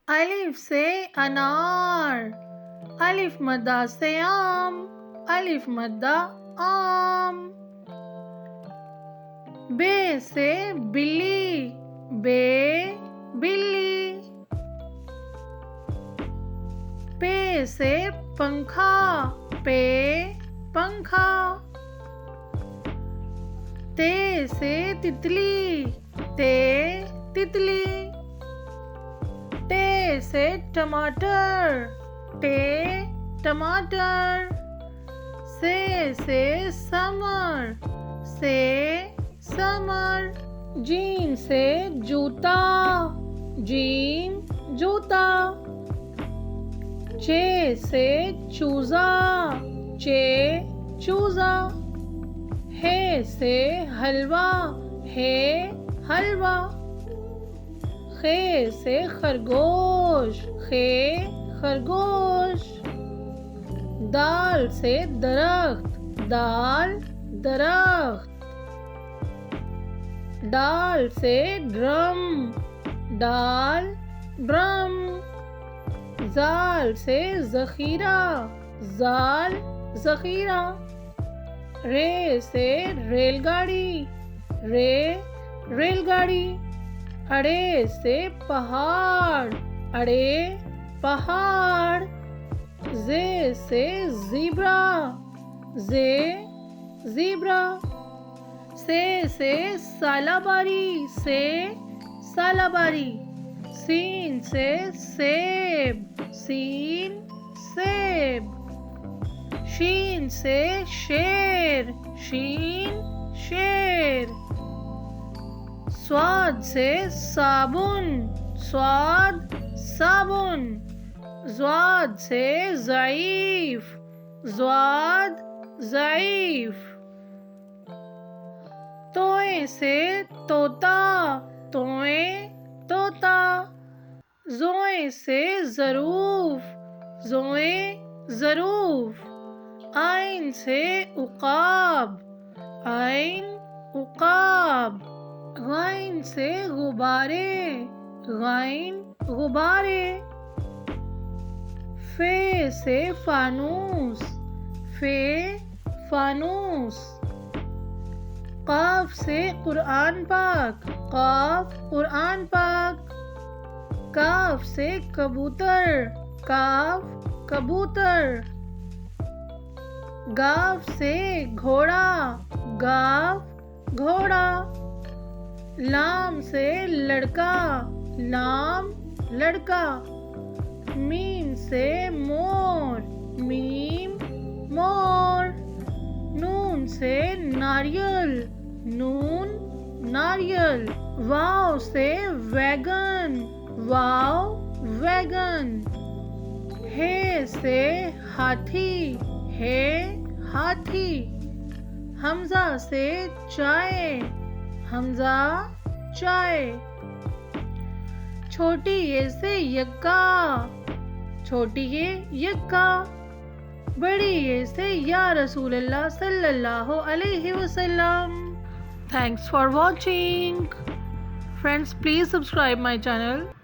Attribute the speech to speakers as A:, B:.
A: الف سے انار، الف مدہ سے آم، الف مدہ آم۔ بے سے بلی، بے بلی۔ پے سے پنکھا، پے پنکھا۔ تے سے تتلی، تے تتلی۔ ٹے سے ٹماٹر، ٹے ٹماٹر۔ سے سمر، سے سمر۔ جیم سے جوتا، جیم جوتا۔ چے سے چوزا، چے چوزا۔ ہے سے حلوہ، ہے حلوہ۔ خے سے خرگوش، خے خرگوش۔ دال سے درخت، دال درخت۔ ڈال سے ڈرم، ڈال ڈرم۔ زال سے ذخیرہ، زال ذخیرہ۔ رے سے ریل گاڑی، رے ریل گاڑی۔ اڑے سے پہاڑ، اڑے پہاڑ۔ زے سے زیبرا، زے زیبرا۔ سے سالاباری، سے سالاباری۔ سین سے سیب، سین سیب۔ شین سے شیر، شین شیر۔ صاد سے صابن، صاد صابن۔ ضاد سے ضعیف، ضاد ضعیف۔ توئیں سے طوطا، توئیں طوطا۔ زوئیں سے ظروف، زوئیں ظروف۔ عین سے عقاب، عین عقاب۔ غین سے غبارے، غین غبارے۔ فے سے فانوس، فے فانوس۔ قاف سے قرآن پاک، قاف قرآن پاک۔ کاف سے کبوتر، کاف کبوتر۔ گاف سے گھوڑا، گاف گھوڑا۔ لام سے لڑکا، لام لڑکا۔ میم سے مور، میم مور۔ نون سے ناریل، نون ناریل۔ واو سے ویگن، واو ویگن۔ ہے سے ہاتھی، ہے ہاتھی۔ حمزہ سے چائے، حمزہ چائے۔ چھوٹی یہ سے یکا، چھوٹی یہ یکا۔ بڑی یہ سے یا رسول اللہ صلی اللہ علیہ وسلم۔ Thanks for watching. Friends, please subscribe my channel.